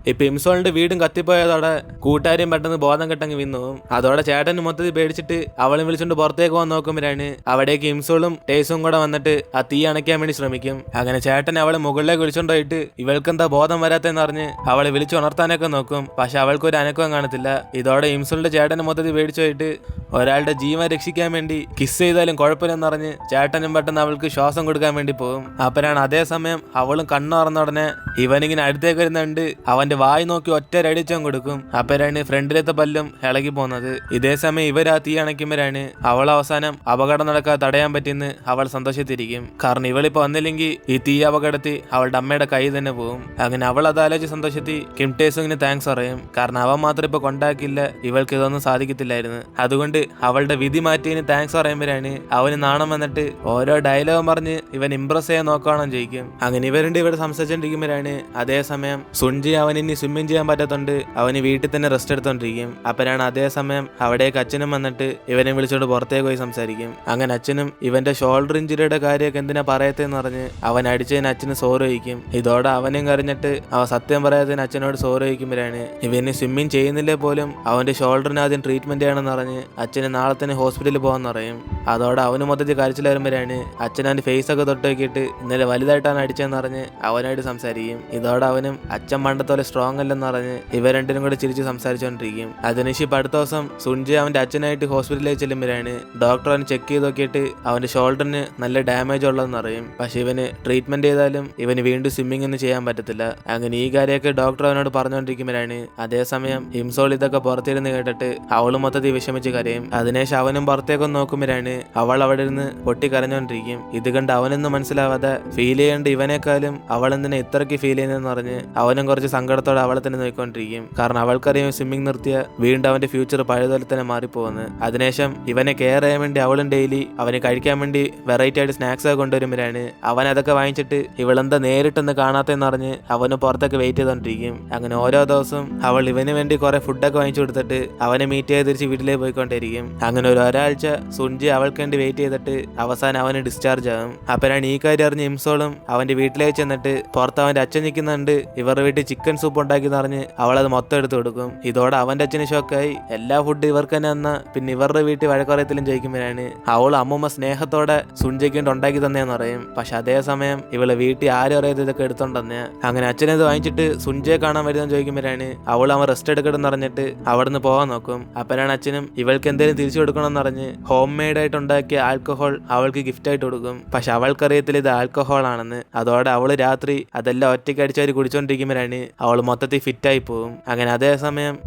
ഇപ്പൊ ഇംസോളിന്റെ വീടും കത്തിപ്പോയതോടെ കൂട്ടുകാരും പെട്ടെന്ന് ബോധം കെട്ടങ്ങ് വീണും. അതോടെ ചേട്ടന് മൊത്തത്തിൽ പേടിച്ചിട്ട് അവളും വിളിച്ചോണ്ട് പുറത്തേക്ക് പോകാൻ നോക്കുമ്പോഴാണ് അവിടേക്ക് ഇംസോളും ടേസും കൂടെ വന്നിട്ട് ആ തീ അണയ്ക്കാൻ വേണ്ടി ശ്രമിക്കും. അങ്ങനെ ചേട്ടൻ അവളെ മുകളിലേക്ക് വിളിച്ചോണ്ടായിട്ട് ഇവൾക്കെന്താ ബോധം വരാത്തെന്ന് പറഞ്ഞ് അവളെ വിളിച്ചുണർത്താനൊക്കെ നോക്കും. പക്ഷെ അവൾക്കൊരു അനക്കവും കാണത്തില്ല. ഇതോടെ ഇംസോളിന്റെ ചേട്ടന് മൊത്തത്തിൽ പേടിച്ചു പോയിട്ട് ഒരാളുടെ ജീവൻ രക്ഷിക്കാൻ വേണ്ടി കിസ് ചെയ്താലും കുഴപ്പമില്ലെന്ന് പറഞ്ഞ് ചേട്ടനും പെട്ടെന്ന് അവൾക്ക് ശ്വാസം കൊടുക്കാൻ വേണ്ടി പോകും. അപ്പനാണ് അതേസമയം അവളും കണ്ണുറന്ന ഉടനെ ഇവനിങ്ങനെ അടുത്തേക്ക് വരുന്നുണ്ട് അവന്റെ വായി നോക്കി ഒറ്റ രടിച്ചും കൊടുക്കും. അപ്പരാണ് ഫ്രണ്ടിലത്തെ പല്ലും ഇളകി പോകുന്നത്. ഇതേ സമയം ഇവരാ തീ അണയ്ക്കുമ്പോഴാണ് അവൾ അവസാനം അപകടം നടക്കാതെ തടയാൻ പറ്റിയെന്ന് അവൾ സന്തോഷത്തിരിക്കും. കാരണം ഇവളിപ്പോ വന്നില്ലെങ്കിൽ ഈ തീ അപകടത്തിൽ അവളുടെ അമ്മയുടെ കൈ തന്നെ പോകും. അങ്ങനെ അവൾ അതാലോചിച്ച് സന്തോഷത്തിൽ കിം ടേസുങ്ങിന് താങ്ക്സ് പറയും. കാരണം അവൻ മാത്രം ഇപ്പൊ കൊണ്ടാക്കില്ല, ഇവൾക്ക് ഇതൊന്നും സാധിക്കത്തില്ലായിരുന്നു. അതുകൊണ്ട് അവളുടെ വിധി മാറ്റിയതിന് താങ്ക്സ് പറയുമ്പോഴാണ് അവന് നാണം വന്നിട്ട് ഓരോ ഡയലോഗും പറഞ്ഞ് ഇവൻ ഇംപ്രസ് ചെയ്യാൻ നോക്കുകയാണെന്ന് ചോദിക്കും. അങ്ങനെ ഇവരുണ്ട് ഇവിടെ സംസാരിച്ചോണ്ടിരിക്കുമ്പോഴാണ് അതേസമയം സുൻജി അവന് ഇനി സ്വിമ്മിങ് ചെയ്യാൻ പറ്റാത്തോണ്ട് അവന് വീട്ടിൽ തന്നെ റെസ്റ്റ് എടുത്തോണ്ടിരിക്കും. അപ്പനാണ് അതേസമയം അവിടേക്ക് അച്ഛനും വന്നിട്ട് ഇവനെ വിളിച്ചോണ്ട് പുറത്തേക്ക് പോയി സംസാരിക്കും. അങ്ങനെ അച്ഛനും ഇവന്റെ ഷോൾഡർ ഇഞ്ചുറിയുടെ കാര്യമൊക്കെ എന്തിനാ പറയത്തെന്ന് പറഞ്ഞ് അവൻ അടിച്ചതിന് അച്ഛന് സോറി ചോദിക്കും. ഇതോടെ അവനും കരഞ്ഞിട്ട് അവൻ സത്യം പറയാത്തതിന് അച്ഛനോട് സോറി ചോദിക്കുമ്പോഴാണ് ഇവന് സ്വിമ്മിങ് ചെയ്യുന്നില്ലേ പോലും അവന്റെ ഷോൾഡറിന് ആദ്യം ട്രീറ്റ്മെന്റ് ചെയ്യണമെന്ന് പറഞ്ഞ് അച്ഛന് നാളെ തന്നെ ഹോസ്പിറ്റലിൽ പോകാൻ പറയും. അതോടെ അവന് മൊത്തത്തിൽ കരച്ചിൽ വരുമ്പോഴാണ് അച്ഛൻ അവന്റെ ഫേസ് ഒക്കെ തൊട്ട് നോക്കിയിട്ട് ഇന്നലെ വലുതായിട്ടാണ് അടിച്ചതെന്ന് പറഞ്ഞ് അവനായിട്ട് സംസാരിക്കും. ഇതോടെ അവനും അച്ഛൻ പണ്ടത്തോലെ സ്ട്രോങ് അല്ലെന്ന് പറഞ്ഞ് ഇവർ രണ്ടിനും കൂടെ ചിരിച്ച് സംസാരിച്ചുകൊണ്ടിരിക്കും. അതിനുശേഷം അടുത്ത ദിവസം സുൻജി അവന്റെ അച്ഛനായിട്ട് ഹോസ്പിറ്റലിലേക്ക് ചെല്ലുമ്പോഴാണ് ഡോക്ടർ അവന് ചെക്ക് ചെയ്ത് നോക്കിയിട്ട് അവന്റെ ഷോൾഡറിന് നല്ല ഡാമേജ് ഉള്ളതെന്ന് അറിയും. പക്ഷെ ഇവന് ട്രീറ്റ്മെന്റ് ചെയ്താലും ഇവന് വീണ്ടും സ്വിമ്മിംഗ് ഒന്നും ചെയ്യാൻ പറ്റത്തില്ല. അങ്ങനെ ഈ കാര്യമൊക്കെ ഡോക്ടർ അവനോട് പറഞ്ഞുകൊണ്ടിരിക്കുമ്പോഴാണ് അതേസമയം ഇംസോൾ ഇതൊക്കെ പുറത്തിരുന്ന് കേട്ടിട്ട് അവള് മൊത്തത്തിൽ വിഷമിച്ച് കരയും. അതിനുശേഷം അവനും പുറത്തേക്കൊന്ന് നോക്കുമ്പോഴാണ് അവൾ അവിടെ ഇരുന്ന് പൊട്ടി കരഞ്ഞോണ്ടിരിക്കും. ഇത് കണ്ട് അവനൊന്നും മനസ്സിലാവാതെ ഫീൽ ചെയ്യേണ്ട ഇവനേക്കാളും അവൾ എന്തിനാ ഇത്രയ്ക്ക് ഫീൽ ചെയ്യുന്നതെന്ന് പറഞ്ഞ് അവനും കുറച്ച് സങ്കടത്തോടെ അവളെ തന്നെ നോക്കിക്കൊണ്ടിരിക്കും. കാരണം അവൾക്കറിയാം സ്വിമ്മിംഗ് നിർത്തിയ വീണ്ടും അവന്റെ ഫ്യൂച്ചർ പഴയതുപോലെ തന്നെ മാറിപ്പോകുന്നു. അതിനുശേഷം ഇവനെ കെയർ ചെയ്യാൻ വേണ്ടി അവളും ഡെയിലി അവന് കഴിക്കാൻ വേണ്ടി വെറൈറ്റി ആയിട്ട് സ്നാക്സ് ഒക്കെ കൊണ്ടുവരുമ്പോഴാണ് അവൻ അതൊക്കെ വാങ്ങിച്ചിട്ട് ഇവളെന്താ നേരിട്ടൊന്ന് കാണാത്തെന്ന് പറഞ്ഞ് അവന് പുറത്തൊക്കെ വെയിറ്റ് ചെയ്തോണ്ടിരിക്കും. അങ്ങനെ ഓരോ ദിവസവും അവൾ ഇവന് വേണ്ടി കുറെ ഫുഡൊക്കെ വാങ്ങിച്ചു കൊടുത്തിട്ട് അവനെ മീറ്റ് ചെയ്ത് തിരിച്ച് വീട്ടിലേക്ക് പോയിക്കൊണ്ടിരിക്കും. അങ്ങനെ ഒരാഴ്ച സുൻജി അവൾക്ക് വേണ്ടി വെയിറ്റ് ചെയ്തിട്ട് അവസാനം അവന് ഡിസ്ചാർജ് ആകും. അപ്പനാണ് ഈ കാര്യം അറിഞ്ഞ് ഇംസോളും അവന്റെ വീട്ടിലേക്ക് ചെന്നിട്ട് പുറത്ത് അവന്റെ അച്ഛൻ നിൽക്കുന്നുണ്ട് ഇവരുടെ വീട്ടിൽ ചിക്കൻ സൂപ്പ് ഉണ്ടാക്കി പറഞ്ഞ് അവളത് മൊത്തം എടുത്ത് കൊടുക്കും. ഇതോടെ അവന്റെ അച്ഛന് ഷോക്കായി എല്ലാ ഫുഡ് ഇവർക്ക് തന്നെ തന്ന പിന്നെ ഇവരുടെ വീട്ടിൽ വഴക്കുറയത്തിലും ചോദിക്കുമ്പോഴാണ് അവൾ അമ്മൂമ്മ സ്നേഹത്തോടെ സുൻജിക്ക് വേണ്ടി ഉണ്ടാക്കി തന്നെയെന്ന് പറയും. പക്ഷെ അതേസമയം ഇവളെ വീട്ടിൽ ആരും അറിയാതെ ഇതൊക്കെ എടുത്തോണ്ടെന്ന്. അങ്ങനെ അച്ഛനത് വാങ്ങിച്ചിട്ട് സുൻജിയെ കാണാൻ വരുന്നെന്ന് ചോദിക്കുമ്പോഴാണ് അവൻ റെസ്റ്റ് എടുക്കണമെന്ന് പറഞ്ഞിട്ട് അവിടുന്ന് പോകാൻ നോക്കും. അപ്പനാണ് അച്ഛനും ഇവൾക്ക് എന്തെങ്കിലും തിരിച്ചു കൊടുക്കണമെന്ന് പറഞ്ഞ് ഹോം മെയ്ഡ് ആയിട്ട് ഉണ്ടാക്കിയ ആൽക്കഹോൾ അവൾക്ക് ഗിഫ്റ്റ് ആയിട്ട് കൊടുക്കും. പക്ഷെ അവൾക്കറിയത്തില്ല ഇത് ആൽക്കഹോൾ ആണെന്ന്. അതോടെ അവള് രാത്രി അതെല്ലാം ഒറ്റയ്ക്ക് അടിച്ചവര് കുടിച്ചോണ്ടിരിക്കുമ്പോഴാണ് അവൾ മൊത്തത്തിൽ ഫിറ്റായി പോകും. അങ്ങനെ അതേസമയം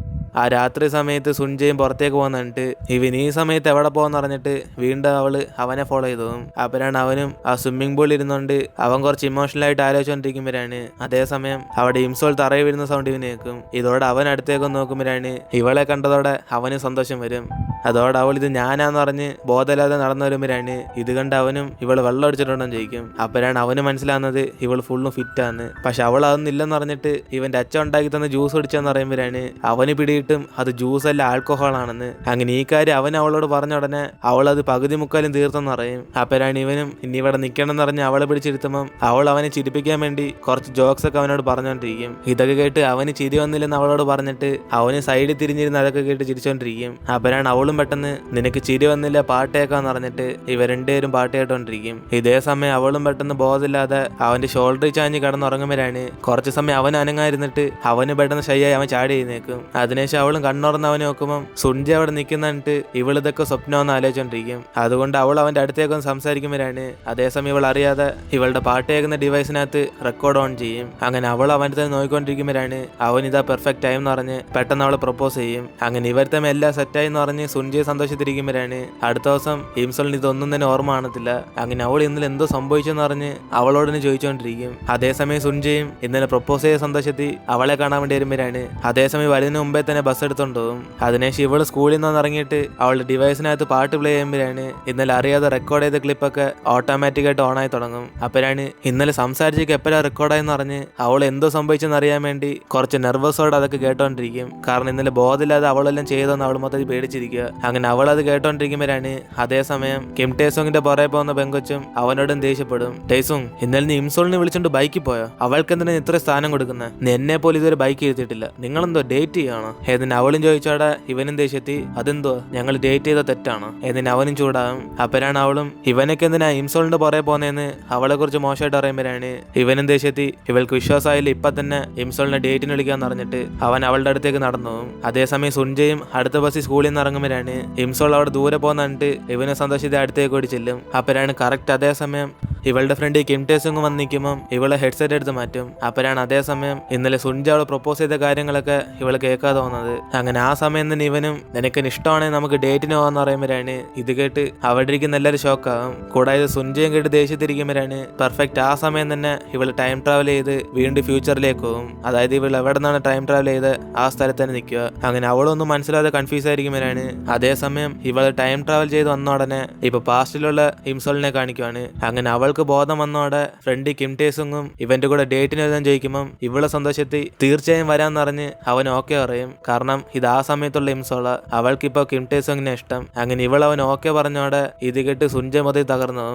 ആ രാത്രി സമയത്ത് സുൻജയും പുറത്തേക്ക് പോകുന്നുണ്ട്. ഇവൻ ഈ സമയത്ത് എവിടെ പോകുന്ന പറഞ്ഞിട്ട് വീണ്ടും അവള് അവനെ ഫോളോ ചെയ്തു. അപ്പോഴാണ് അവനും ആ സ്വിമ്മിംഗ് പൂളിൽ ഇരുന്നുകൊണ്ട് അവൻ കുറച്ച് ഇമോഷണൽ ആയിട്ട് ആലോചിച്ചോണ്ടിരിക്കുമ്പോഴാണ് അതേസമയം അവിടെ ഇംസോൾ തറയിൽ വീഴുന്ന സൗണ്ട് ഇവന് കേൾക്കും. ഇതോടെ അവൻ അടുത്തേക്ക് നോക്കുമ്പോഴാണ് ഇവളെ കണ്ടതോടെ അവന് സന്തോഷം വരും. അതോടെ അവൾ ഇത് ഞാനാന്ന് പറഞ്ഞ് ബോധമില്ലാതെ നടന്നു വരുമ്പോഴാണ് ഇത് കണ്ട് അവനും ഇവള് വെള്ളം അടിച്ചിട്ടുണ്ടെന്ന് ചോദിക്കും. അപ്പോഴാണ് അവന് മനസ്സിലാവുന്നത് ഇവൾ ഫുള്ളും ഫിറ്റാന്ന്. പക്ഷെ അവൾ അതൊന്നും ഇല്ലെന്ന് പറഞ്ഞിട്ട് ഇവന്റെ അച്ഛൻ ഉണ്ടാക്കി തന്ന ജ്യൂസ് കുടിച്ചെന്ന് പറയുമ്പോഴാണ് അവന് പിടിയിട്ടും അത് ജ്യൂസ് അല്ല ആൽക്കഹോൾ ആണെന്ന്. അങ്ങനെ ഈ കാര്യം അവൻ അവളോട് പറഞ്ഞ ഉടനെ അവൾ അത് പകുതി മുക്കാലും തീർത്തെന്ന് പറയും. അപ്പോഴാണ് ഇവനും ഇനി ഇവിടെ നിൽക്കണം എന്ന് പറഞ്ഞ് അവളെ പിടിച്ചിരുത്തുമ്പം അവൾ അവനെ ചിരിപ്പിക്കാൻ വേണ്ടി കുറച്ച് ജോക്സ് ഒക്കെ അവനോട് പറഞ്ഞോണ്ടിരിക്കും. ഇതൊക്കെ കേട്ട് അവന് ചിരി വന്നില്ലെന്ന് അവളോട് പറഞ്ഞിട്ട് അവന് സൈഡിൽ തിരിഞ്ഞിരുന്ന് അതൊക്കെ കേട്ട് ചിരിച്ചോണ്ടിരിക്കും. അപ്പോഴാണ് അവളും പെട്ടെന്ന് നിനക്ക് ചിരി വന്നില്ല പാട്ട് കേൾക്കാന്ന് പറഞ്ഞിട്ട് ഇവർ രണ്ടുപേരും പാട്ട് കേട്ടോണ്ടിരിക്കും. ഇതേ സമയം അവളും പെട്ടെന്ന് ബോധമില്ലാതെ അവന്റെ ഷോൾഡറിൽ ചാഞ്ഞ് കിടന്നുറങ്ങുമ്പോഴാണ് കുറച്ച് സമയം അവൻ അനങ്ങായിരുന്നിട്ട് അവന് പെട്ടെന്ന് ഷൈയായി അവൻ ചാടി എഴുന്നേക്കും. അതിനുശേഷം അവളും കണ്ണുറന്ന് അവനെ നോക്കുമ്പോൾ സുൻജി അവിടെ നിൽക്കുന്നിട്ട് ഇവളിതൊക്കെ സ്വപ്നമെന്ന് ആലോചിച്ചോണ്ടിരിക്കും. അതുകൊണ്ട് അവൾ അവന്റെ അടുത്തേക്കൊന്ന് സംസാരിക്കുമ്പോഴാണ് അതേസമയം ഇവൾ അറിയാതെ ഇവളുടെ പാട്ട് കേൾക്കുന്ന ഡിവൈസിനകത്ത് റെക്കോർഡ് ഓൺ ചെയ്യും. അങ്ങനെ അവൾ അവൻ്റെ തന്നെ നോക്കിക്കൊണ്ടിരിക്കുമ്പോഴാണ് അവൻ ഇതാ പെർഫെക്റ്റ് ടൈം എന്ന് പറഞ്ഞ് പെട്ടെന്ന് അവളെ പ്രപ്പോസ് ചെയ്യും. അങ്ങനെ ഇവർ തമ്മിൽ എല്ലാം സെറ്റായി എന്ന് പറഞ്ഞ് സുൻജിയെ സന്തോഷത്തിരിക്കുമ്പോഴാണ് അടുത്ത ദിവസം ഇംസോളിന് ഇതൊന്നും തന്നെ ഓർമ്മ കാണത്തില്ല. അങ്ങനെ അവൾ ഇന്നലെ എന്തോ സംഭവിച്ചെന്ന് പറഞ്ഞ് അവളോട് ചോദിച്ചുകൊണ്ടിരിക്കും. അതേസമയം സുൻജിയും ഇന്നലെ പ്രപ്പോസ് ചെയ്ത സന്തോഷത്തിൽ അവളെ കാണാൻ വേണ്ടി വരുമ്പോഴാണ് അതേസമയം വരുന്നതിന് മുമ്പേ തന്നെ ബസ് എടുത്തോണ്ട് പോകും. അതിനുശേഷം ഇവള് സ്കൂളിൽ നിന്ന് ഇറങ്ങിയിട്ട് അവളുടെ ഡിവൈസിനകത്ത് പാട്ട് പ്ലേ ചെയ്യുമ്പോഴാണ് ഇന്നലെ അറിയാതെ റെക്കോർഡ് ചെയ്ത ക്ലിപ്പൊക്കെ ഓട്ടോമാറ്റിക്കായിട്ട് ഓണായി തുടങ്ങും. അപ്പോഴാണ് ഇന്നലെ സംസാരിച്ചൊക്കെ എപ്പോഴാണ് റെക്കോർഡായെന്ന് പറഞ്ഞ് അവൾ എന്തോ സംഭവിച്ചെന്ന് അറിയാൻ വേണ്ടി കുറച്ച് നെർവസോടെ അതൊക്കെ കേട്ടോണ്ടിരിക്കും. കാരണം ഇന്നലെ ബോധമില്ലാതെ അവളെല്ലാം ചെയ്തോന്ന് അവൾ മൊത്തത്തിൽ പേടിച്ചിരിക്കുക. അങ്ങനെ അവൾ അത് കേട്ടോണ്ടിരിക്കുമ്പോഴാണ് അതേസമയം കിം ടേസോങ്ങിന്റെ പുറകെ പോകുന്ന പെങ്കൊച്ചും അവനോടും ദേഷ്യപ്പെടും. ടേസോങ്, ഇന്നലെ നീ ഇംസോളിനെ വിളിച്ചോണ്ട് ബൈക്കിൽ പോയോ? അവൾക്ക് എന്തിനാ ഇത്ര സ്ഥാനം കൊടുക്കുന്നത്? നീ എന്നെ പോലെ ഇതൊരു ബൈക്ക് ഇരുത്തിയിട്ടില്ല. നിങ്ങളെന്തോ ഡേറ്റ് ചെയ്യണോ? ഏതിന് അവളും ചോദിച്ചോടെ ഇവനും ദേഷ്യത്തി അതെന്തോ ഞങ്ങൾ ഡേറ്റ് ചെയ്ത തെറ്റാണോ? ഏതിന് അവനും ചൂടാകും. അപ്പോഴാണ് അവളും ഇവനൊക്കെ എന്തിനാ ഇംസോളിന്റെ പുറകെ പോകുന്നതെന്ന് അവളെ കുറിച്ച് മോശമായിട്ട് അറിയുമ്പോഴാണ് ഇവനും ദേഷ്യത്തി ഇവൾക്ക് വിശ്വാസമായില്ല ഇപ്പൊ തന്നെ ഇംസോളിനെ ഡേറ്റിന് വിളിക്കാന്ന് പറഞ്ഞിട്ട് അവൻ അവളുടെ അടുത്തേക്ക് നടന്നു. അതേസമയം സുൻജയും അടുത്ത ബസ്സിൽ സ്കൂളിൽ നിന്ന് ഇറങ്ങുമ്പോഴാണ് ഇംസോൾ അവിടെ ദൂരെ പോകുന്നിട്ട് ഇവനെ സന്തോഷിച്ച് അടുത്തേക്ക് ഓടി ചെല്ലും. അപ്പോഴാണ് കറക്റ്റ് അതേസമയം ഇവളുടെ ഫ്രണ്ട് കിം ടേസോങ് വന്ന് നിൽക്കുമ്പോൾ ഇവളെ ഹെഡ്സെറ്റ് എടുത്ത് മാറ്റും. അപ്പോഴാണ് അതേസമയം ഇന്നലെ സുൻജ അവൾ പ്രപ്പോസ് ചെയ്ത കാര്യങ്ങളൊക്കെ ഇവള് കേൾക്കാതെ പോകുന്നത്. അങ്ങനെ ആ സമയം തന്നെ ഇവനും നിനക്ക് ഇഷ്ടമാണെങ്കിൽ നമുക്ക് ഡേറ്റിന് പോകാന്ന് പറയുമ്പോഴാണ് ഇത് കേട്ട് അവിടെ ഇരിക്കുന്ന എല്ലാവരും ഷോക്കാകും. കൂടാതെ സുൻജയും കേട്ട് ദേഷ്യത്തിരിക്കുമ്പോഴാണ് പെർഫെക്റ്റ് ആ സമയം തന്നെ ഇവള് ടൈം ട്രാവൽ ചെയ്ത് വീണ്ടും ഫ്യൂച്ചറിലേക്ക് പോകും. അതായത് ഇവൾ എവിടെ നിന്നാണ് ടൈം ട്രാവൽ ചെയ്ത് ആ സ്ഥലത്ത് തന്നെ നിൽക്കുക. അങ്ങനെ അവളൊന്നും മനസ്സിലാതെ കൺഫ്യൂസ് ആയിരിക്കുമ്പോഴാണ് അതേസമയം ഇവള് ടൈം ട്രാവൽ ചെയ്ത് വന്ന ഉടനെ ഇപ്പൊ പാസ്റ്റിലുള്ള ഇംസോളിനെ കാണിക്കുവാണ്. അങ്ങനെ അവൾക്ക് ബോധം വന്നോടെ ഫ്രണ്ട് കിം ടേസോങ്ങും ഇവന്റെ കൂടെ ഡേറ്റിന് എഴുതാൻ ചോദിക്കുമ്പോൾ ഇവളെ സന്തോഷത്തിൽ തീർച്ചയായും വരാന്ന് പറഞ്ഞ് അവൻ ഓക്കെ പറയും. കാരണം ഇത് ആ സമയത്തുള്ള ഇംസോള, അവൾക്കിപ്പോ കിം ടേസോങ്ങിനെ ഇഷ്ടം. അങ്ങനെ ഇവൾ അവൻ ഓക്കെ പറഞ്ഞോടെ ഇത് കേട്ട് സുൻജ മതി തകർന്നു.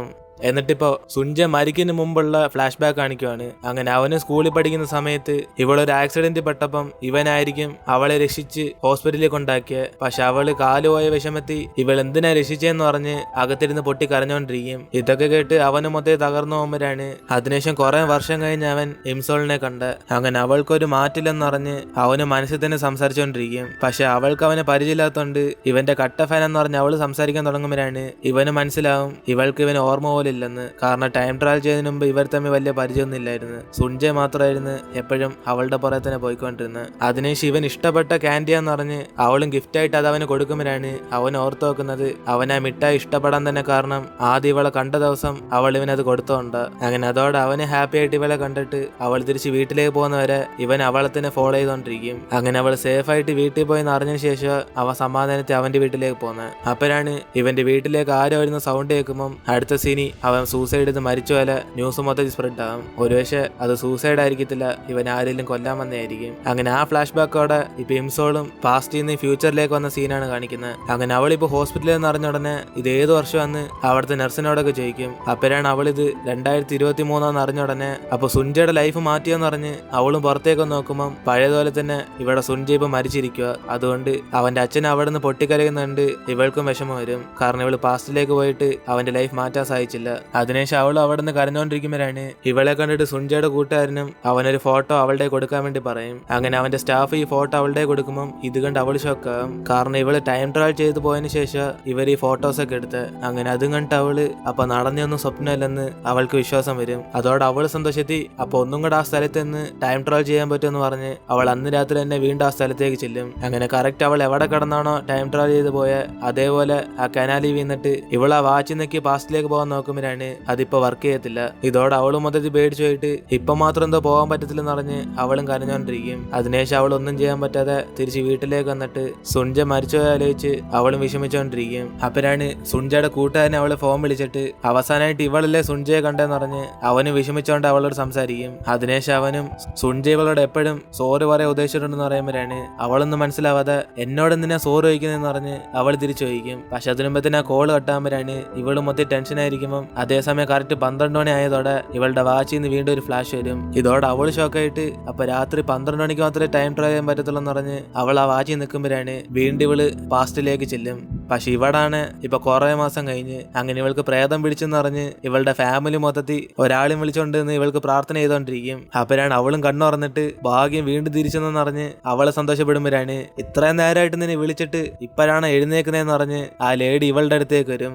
എന്നിട്ടിപ്പോ സുൻജ മരിക്കുന്ന മുമ്പുള്ള ഫ്ലാഷ് ബാക്ക് കാണിക്കുവാണ്. അങ്ങനെ അവന് സ്കൂളിൽ പഠിക്കുന്ന സമയത്ത് ഇവളൊരു ആക്സിഡന്റ് പെട്ടപ്പം ഇവനായിരിക്കും അവളെ രക്ഷിച്ച് ഹോസ്പിറ്റലിൽ കൊണ്ടാക്കിയ. പക്ഷെ അവള് കാലുപോയ വിഷമത്തി ഇവൾ എന്തിനാ രക്ഷിച്ചെന്ന് പറഞ്ഞ് അകത്തിരുന്ന് പൊട്ടി കരഞ്ഞോണ്ടിരിക്കും. ഇതൊക്കെ കേട്ട് അവന് മൊത്തം തകർന്നു പോകുമ്പോഴാണ് അതിനുശേഷം കുറെ വർഷം കഴിഞ്ഞ് അവൻ ഇംസോളിനെ കണ്ട്. അങ്ങനെ അവൾക്കൊരു മാറ്റില്ലെന്ന് പറഞ്ഞ് അവന് മനസ്സിൽ തന്നെ സംസാരിച്ചോണ്ടിരിക്കും. പക്ഷെ അവൾക്ക് അവനെ പരിചയമില്ലാത്തോണ്ട് ഇവന്റെ കട്ട ഫാൻ എന്ന് പറഞ്ഞ് അവള് സംസാരിക്കാൻ തുടങ്ങുമ്പോഴാണ് ഇവന് മനസ്സിലാവും ഇവൾക്ക് ഇവന് ഓർമ്മ ഇല്ലെന്ന്. കാരണം ടൈം ട്രാവൽ ചെയ്തതിനു മുമ്പ് ഇവർ തമ്മിൽ വലിയ പരിചയമൊന്നും ഇല്ലായിരുന്നു. സുൻജ മാത്രമായിരുന്നു എപ്പോഴും അവളുടെ പുറകെ തന്നെ പോയിക്കൊണ്ടിരുന്നത്. അതിന് ശിവൻ ഇഷ്ടപ്പെട്ട ക്യാൻഡിയാന്ന് പറഞ്ഞ് അവളും ഗിഫ്റ്റായിട്ട് അത് അവന് കൊടുക്കുമ്പോഴാണ് അവൻ ഓർത്തു നോക്കുന്നത് അവൻ ആ മിഠായി ഇഷ്ടപ്പെടാൻ തന്നെ കാരണം ആദ്യം ഇവളെ കണ്ട ദിവസം അവൾ ഇവനത് കൊടുത്തോണ്ട്. അങ്ങനെ അതോടെ അവന് ഹാപ്പി ആയിട്ട് ഇവളെ കണ്ടിട്ട് അവൾ തിരിച്ച് വീട്ടിലേക്ക് പോകുന്നവരെ ഇവൻ അവളെ തന്നെ ഫോളോ ചെയ്തോണ്ടിരിക്കും. അങ്ങനെ അവൾ സേഫ് ആയിട്ട് വീട്ടിൽ പോയെന്ന് അറിഞ്ഞ ശേഷം അവൻ സമാധാനത്തിൽ അവന്റെ വീട്ടിലേക്ക് പോകുന്നത്. അപ്പോഴാണ് ഇവന്റെ വീട്ടിലേക്ക് ആരോ വരുന്ന സൗണ്ട് കേൾക്കുമ്പോൾ അടുത്ത സീനി അവൻ സൂസൈഡ് ചെയ്ത് മരിച്ചു പോലെ ന്യൂസ് മൊത്തത്തിൽ സ്പ്രെഡ് ആകും. ഒരുപക്ഷെ അത് സൂസൈഡ് ആയിരിക്കത്തില്ല, ഇവൻ ആരെങ്കിലും കൊല്ലാൻ വന്നതായിരിക്കും. അങ്ങനെ ആ ഫ്ലാഷ് ബാക്കോടെ ഇപ്പൊ ഇംസോളും പാസ്റ്റിൽ നിന്ന് ഫ്യൂച്ചറിലേക്ക് വന്ന സീനാണ് കാണിക്കുന്നത്. അങ്ങനെ അവളിപ്പോ ഹോസ്പിറ്റലിൽ നിന്ന് അറിഞ്ഞ ഉടനെ ഇത് ഏത് വർഷമാണെന്ന് അവിടുത്തെ നഴ്സിനോടൊക്കെ ചോദിക്കും. അപ്പോഴാണ് അവളിത് 2023 അറിഞ്ഞ ഉടനെ അപ്പൊ സുൻജയുടെ ലൈഫ് മാറ്റിയെന്ന് പറഞ്ഞ് അവളും പുറത്തേക്ക് നോക്കുമ്പോൾ പഴയതുപോലെ തന്നെ ഇവിടെ സുൻജ ഇപ്പൊ മരിച്ചിരിക്കുക. അതുകൊണ്ട് അവന്റെ അച്ഛൻ അവിടെ നിന്ന് പൊട്ടിക്കരയുന്നുണ്ട്. ഇവൾക്കും വിഷമം വരും. കാരണം ഇവള് പാസ്റ്റിലേക്ക് പോയിട്ട് അവന്റെ ലൈഫ് മാറ്റാൻ സാധിച്ചില്ല. അതിനുശേഷം അവൾ അവിടെ നിന്ന് കരഞ്ഞോണ്ടിരിക്കുമ്പോഴാണ് ഇവളെ കണ്ടിട്ട് സുൻജയുടെ കൂട്ടുകാരനും അവനൊരു ഫോട്ടോ അവളുടെ കൊടുക്കാൻ വേണ്ടി പറയും. അങ്ങനെ അവന്റെ സ്റ്റാഫ് ഈ ഫോട്ടോ അവളുടെ കൊടുക്കുമ്പോൾ ഇത് കണ്ട് അവൾ ഷോക്കാവും. കാരണം ഇവള് ടൈം ട്രാവൽ ചെയ്ത് പോയതിനു ശേഷം ഇവർ ഈ ഫോട്ടോസ് ഒക്കെ എടുത്ത്. അങ്ങനെ അതും കണ്ടിട്ട് അവള് അപ്പൊ നടന്നൊന്നും സ്വപ്നമല്ലെന്ന് അവൾക്ക് വിശ്വാസം വരും. അതോടെ അവള് സന്തോഷത്തി അപ്പൊ ഒന്നും കൂടെ ആ സ്ഥലത്ത് നിന്ന് ടൈം ട്രാവൽ ചെയ്യാൻ പറ്റുമെന്ന് പറഞ്ഞ് അവൾ അന്ന് രാത്രി തന്നെ വീണ്ടും ആ സ്ഥലത്തേക്ക് ചെല്ലും. അങ്ങനെ കറക്റ്റ് അവൾ എവിടെ കിടന്നാണോ ടൈം ട്രാവൽ ചെയ്ത് പോയ അതേപോലെ ആ കനാലിൽ വീണിട്ട് ഇവൾ ആ വാച്ചിൽ നിൽക്കി പാസ്റ്റിലേക്ക് പോകാൻ നോക്കുമ്പോഴാണ് അതിപ്പോ വർക്ക് ചെയ്യത്തില്ല. ഇതോടെ അവളും മൊത്തത്തിൽ പേടിച്ചു പോയിട്ട് ഇപ്പൊ മാത്രം എന്തോ പോകാൻ പറ്റത്തില്ലെന്ന് പറഞ്ഞ് അവളും കരഞ്ഞോണ്ടിരിക്കും. അതിനുശേഷം അവൾ ഒന്നും ചെയ്യാൻ പറ്റാതെ തിരിച്ച് വീട്ടിലേക്ക് വന്നിട്ട് സുൻജ മരിച്ചുപോയ ആലോചിച്ച് അവളും വിഷമിച്ചോണ്ടിരിക്കും. അപ്പോഴാണ് സുൻജയുടെ കൂട്ടുകാരനെ അവള് ഫോൺ വിളിച്ചിട്ട് അവസാനമായിട്ട് ഇവളല്ലേ സുൻജയെ കണ്ടെന്ന് പറഞ്ഞ് അവനും വിഷമിച്ചോണ്ട് അവളോട് സംസാരിക്കും. അതിനുശേഷം അവനും സുൻജ ഇവളോട് എപ്പോഴും സോറി പറയാൻ ഉദ്ദേശിച്ചിട്ടുണ്ടെന്ന് പറയുമ്പോഴാണ് അവളൊന്നും മനസ്സിലാവാതെ എന്നോട് എന്തിനാ സോറി ചോദിക്കുന്നതെന്ന് പറഞ്ഞ് അവൾ തിരിച്ചു ചോദിക്കും. പക്ഷെ അതിനുമ്പത്തിന് ആ കോള് കട്ടാകുമ്പോഴാണ് ഇവള് മൊത്തം ടെൻഷൻ ആയിരിക്കുമ്പോൾ അതേസമയം കറക്റ്റ് 12 മണി ആയതോടെ ഇവളുടെ വാച്ചിൽ നിന്ന് വീണ്ടും ഒരു ഫ്ലാഷ് വരും. ഇതോടെ അവൾ ഷോക്കായിട്ട് അപ്പൊ രാത്രി 12 മണിക്ക് മാത്രമേ ടൈം ട്രാവൽ ചെയ്യാൻ പറ്റത്തുള്ളൂ എന്ന് പറഞ്ഞ് അവൾ ആ വാച്ചിൽ നിൽക്കുമ്പോഴാണ് വീണ്ടും ഇവള് പാസ്റ്റിലേക്ക് ചെല്ലും. പക്ഷെ ഇവിടാണ് ഇപ്പൊ കുറെ മാസം കഴിഞ്ഞ്. അങ്ങനെ ഇവൾക്ക് പ്രേതം പിടിച്ചെന്ന് പറഞ്ഞ് ഇവളുടെ ഫാമിലി മൊത്തത്തിൽ ഒരാളും വിളിച്ചോണ്ട് ഇവൾക്ക് പ്രാർത്ഥന ചെയ്തോണ്ടിരിക്കും. അപ്പോഴാണ് അവളും കണ്ണുറന്നിട്ട് ഭാഗ്യം വീണ്ടും തിരിച്ചെന്ന് പറഞ്ഞ് അവളെ സന്തോഷപ്പെടുമ്പോഴാണ് ഇത്രയും നേരമായിട്ട് നിന്നെ വിളിച്ചിട്ട് ഇപ്പോഴാണ് എഴുന്നേക്കുന്നതെന്ന് പറഞ്ഞ് ആ ലേഡി ഇവളുടെ അടുത്തേക്ക് വരും.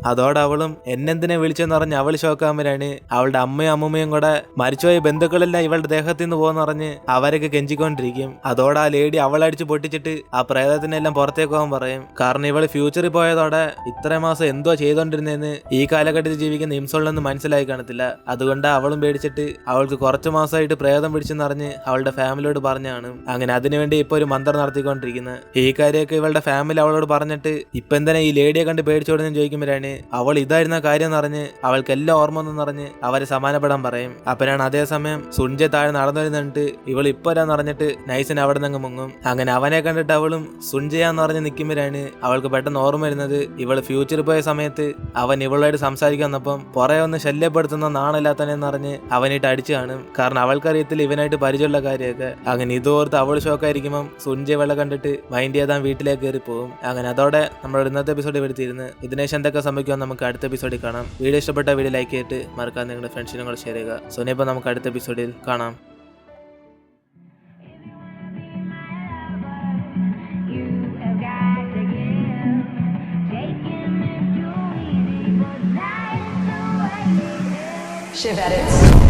അതോടെ അവളും എന്നെന്തിനെ വിളിച്ചെന്ന് പറഞ്ഞ് അവൾ ഷോക്കാകുമ്പോഴാണ് അവളുടെ അമ്മയും അമ്മൂമ്മയും കൂടെ മരിച്ചുപോയ ബന്ധുക്കളെല്ലാം ഇവളുടെ ദേഹത്തിൽ നിന്ന് പോകുന്ന പറഞ്ഞ് അവരൊക്കെ കെഞ്ചിക്കൊണ്ടിരിക്കും. അതോടെ ആ ലേഡി അവളടിച്ച് പൊട്ടിച്ചിട്ട് ആ പ്രേതത്തിനെല്ലാം പുറത്തേക്ക് പോകാൻ പറയും. കാരണം ഇവള് ഫ്യൂച്ചറിൽ പോയതോടെ ഇത്ര മാസം എന്തോ ചെയ്തോണ്ടിരുന്നതെന്ന് ഈ കാലഘട്ടത്തിൽ ജീവിക്കുന്ന ഇംസോളിനൊന്നും മനസ്സിലായി കാണത്തില്ല. അതുകൊണ്ട് അവളും പേടിച്ചിട്ട് അവൾക്ക് കുറച്ചു മാസമായിട്ട് പ്രേതം പിടിച്ചെന്ന് പറഞ്ഞ് അവളുടെ ഫാമിലിയോട് പറഞ്ഞാണ്. അങ്ങനെ അതിനുവേണ്ടി ഇപ്പൊ ഒരു മന്ത്രം നടത്തിക്കൊണ്ടിരിക്കുന്നത്. ഈ കാര്യമൊക്കെ ഇവളുടെ ഫാമിലി അവളോട് പറഞ്ഞിട്ട് ഇപ്പൊ എന്തിനാ ഈ ലേഡിയെ കണ്ട് പേടിച്ചോടുന്നെന്ന് ചോദിക്കുമ്പോഴാണ് അവൾ ഇതായിരുന്ന കാര്യം എന്ന് പറഞ്ഞ് അവൾക്ക് എല്ലാം ഓർമ്മ ഒന്നും പറഞ്ഞ് അവരെ സമാനപ്പെടാൻ പറയും. അപ്പനാണ് അതേസമയം സുൻജെ താഴെ നടന്നു വരുന്നിട്ട് ഇവൾ ഇപ്പോഴാന്ന് പറഞ്ഞിട്ട് നൈസിന് അവിടെ നിന്ന് മുങ്ങും. അങ്ങനെ അവനെ കണ്ടിട്ട് അവളും സുൻജയാന്ന് പറഞ്ഞ് നിൽക്കുമ്പോഴാണ് അവൾക്ക് പെട്ടെന്ന് ഓർമ്മ വരുന്നത് ഇവള് ഫ്യൂച്ചറിൽ പോയ സമയത്ത് അവൻ ഇവളായിട്ട് സംസാരിക്കാൻ വന്നപ്പം പുറകെ ഒന്ന് ശല്യപ്പെടുത്തുന്ന നാണില്ലാത്തനെന്ന് പറഞ്ഞ് അവനായിട്ട് അടിച്ചു കാണും. കാരണം അവൾക്കറിയത്തില്ല ഇവനായിട്ട് പരിചയമുള്ള കാര്യമൊക്കെ. അങ്ങനെ ഇതോർത്ത് അവൾ ഷോക്കായിരിക്കുമ്പം സുൻജെ വെള്ളം കണ്ടിട്ട് മൈൻഡ് ചെയ്താൻ വീട്ടിലേക്ക് കയറി പോകും. അങ്ങനെ അതോടെ നമ്മുടെ ഇന്നത്തെ എപ്പിസോഡ് എടുത്തിരുന്നു. ഇതിനേശം എന്തൊക്കെ സംഭവിക്കുമെന്ന് നമുക്ക് അടുത്ത എപ്പിസോഡിൽ കാണാം. വീഡിയോ ഇഷ്ടപ്പെട്ട വീഡിയോ ലൈക്ക് ചെയ്തിട്ട് മറക്കാൻ നിങ്ങളുടെ ഫ്രണ്ട്സിനും കൂടെ ഷെയർ ചെയ്യുക. സോ ഇനിയിപ്പോൾ നമുക്ക് അടുത്ത എപ്പിസോഡിൽ കാണാം. Shiv Edits.